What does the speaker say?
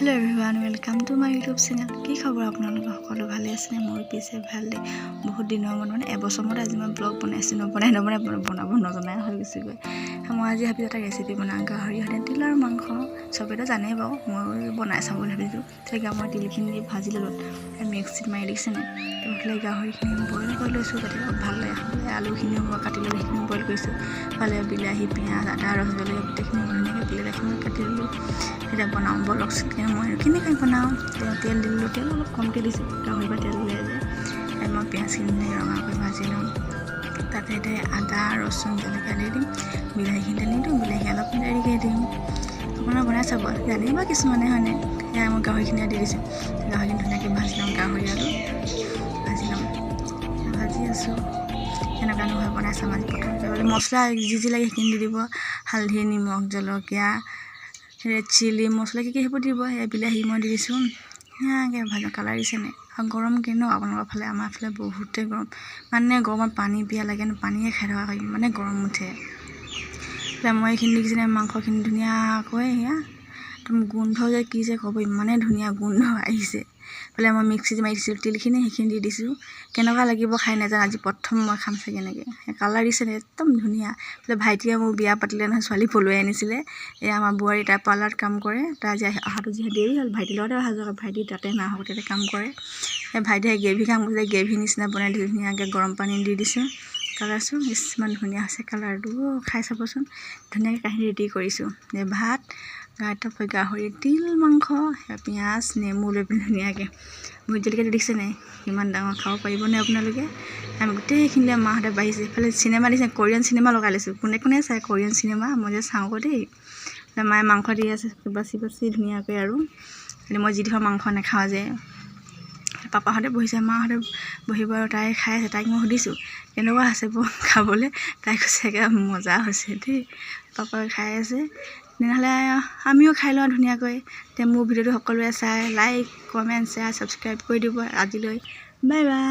Hello everyone, welcome to my YouTube channel. কি খবৰ আপোনালোকৰ সকলো ভালে আছে নে? মোৰ পিছে ভালে। বহুত দিনৰ মূৰত মানে এবছৰ আজি মই ব্লগ বনাইছো বনাব নজনাই হৈ গৈছে গৈ। মই আজি ভাবি এটা ৰেচিপি বনাওঁ গাহৰি হতে তিল আৰু মাংস। সবেতো জানেই বাৰু, মই বনাই চাম বুলি ভাবিছো। তেতিয়া মই তিলখিনি ভাজি ললো, মিক্সিত মাৰি দিছে নে। এইফালে গাহৰিখিনি বইল কৰি লৈছো যাতে ভাল লাগে খাবলৈ। আলুখিনিও মই কাটি লৈ সেইখিনি বইল কৰিছো। ফালে বিলাহী, পিঁয়াজ, আদা, ৰচুন, জলকীয়া গোটেইখিনি ধুনীয়াকৈ প্লেট এখনত কাটি ললো। এতিয়া বনাওঁ বলক মই কেনেকৈ বনাওঁ। তেল দিলোঁ, তেল অলপ কমকৈ দিছোঁ, গাহৰি পৰা তেল ওলাই যায়। মই পিঁয়াজখিনি ৰঙাকৈ ভাজি লওঁ। তাতে আদা, ৰচুন, জলকীয়া দি দিম, বিলাহীখিনি দি দিওঁ, বিলাহী অলপ দেৰিকৈ দিম। আপোনাৰ বনাই চাব, জানিব কিছুমানে হয়নে। সেয়া মই গাহৰিখিনি দি দিছোঁ, গাহৰিখিনি ধুনীয়াকৈ ভাজি লওঁ। গাহৰি আৰু ভাজি লওঁ, ভাজি আছোঁ। এনেকুৱা নহয় বনাই চাম আজি। প্ৰথমতে মছলা যি লাগে সেইখিনি দি দিব। হালধি, নিমখ, জলকীয়া, ৰেড চিলি মছলা কি সেইবোৰ দিব। সেই বিলাহী মই দি দিছোঁ, সেয়াকৈ ভাজি কালাৰ দিছে নে। আৰু গৰম কিনো আপোনালোকৰ ফালে, আমাৰ ফালে বহুতেই গৰম। মানে গৰমত পানী পিয়া লাগে, পানীয়ে খাই থকা হয়, মানে গৰম উঠে। মই এইখিনি দেখিছেনে, মাংসখিনি ধুনীয়াকৈ সেয়া একদম গোন্ধ যে কি যে ক'ব, ইমানেই ধুনীয়া গোন্ধ আহিছে। মই মিক্সিত মাৰি দিছিলোঁ তিলখিনি, সেইখিনি দি দিছোঁ। কেনেকুৱা লাগিব খাই নাজানো, আজি প্ৰথম মই খাম চাগে এনেকৈ। কালাৰ দিছে নে একদম ধুনীয়া। ভাইটিয়ে মোৰ বিয়া পাতিলে নহয়, ছোৱালী পলুৱাই আনিছিলে। এই আমাৰ বোৱাৰী তাই পাৰ্লাৰত কাম কৰে। তাই আজি অহাটো যিহেতু দেৰি হ'ল, ভাইটিৰ লগতে অহা যোৱা, ভাইটি তাতে নাহক তাতে কাম কৰে। সেই ভাইটিয়ে গ্ৰেভি কাম কৰিছে, গ্ৰেভি নিচিনা বনাই দিছোঁ। ধুনীয়াকৈ গৰম পানী দি দিছোঁ। কালাৰচোন ইমান ধুনীয়া হৈছে কালাৰটো, খাই চাবচোন। ধুনীয়াকৈ কাঁহী ৰেডি কৰিছোঁ। ভাত, গাহৰি, তিল, মাংস, পিঁয়াজ, নেমু লৈ পিনে ধুনীয়াকৈ ভোট জলকীয়া দেখিছে নাই, ইমান ডাঙৰ খাব পাৰিবনে আপোনালোকে। আমি গোটেইখিনিলে মাহঁতে বাঢ়িছে। এইফালে চিনেমা দিছে, কোৰিয়ান চিনেমা লগাই লৈছোঁ। কোনে কোনে চাই কোৰিয়ান চিনেমা, মই যে চাওঁ আকৌ দেই। মায়ে মাংস দি আছে বাচি বাচি ধুনীয়াকৈ। আৰু মই যি ধৰ মাংস নাখাওঁ যে, পাপাহঁতে বহিছে, মাহঁতে বহিব আৰু তাই খাই আছে। তাইক মই সুধিছোঁ কেনেকুৱা হৈছে খাবলৈ, তাই কৈছে একেবাৰে মজা হৈছে দেই। পাপাই খাই আছে, তেনেহ'লে আমিও খাই লওঁ ধুনীয়াকৈ। মোৰ ভিডিঅ'টো সকলোৱে চাই লাইক, কমেণ্ট, শ্বেয়াৰ, ছাবস্ক্ৰাইব কৰি দিব। আজিলৈ বাই বাই।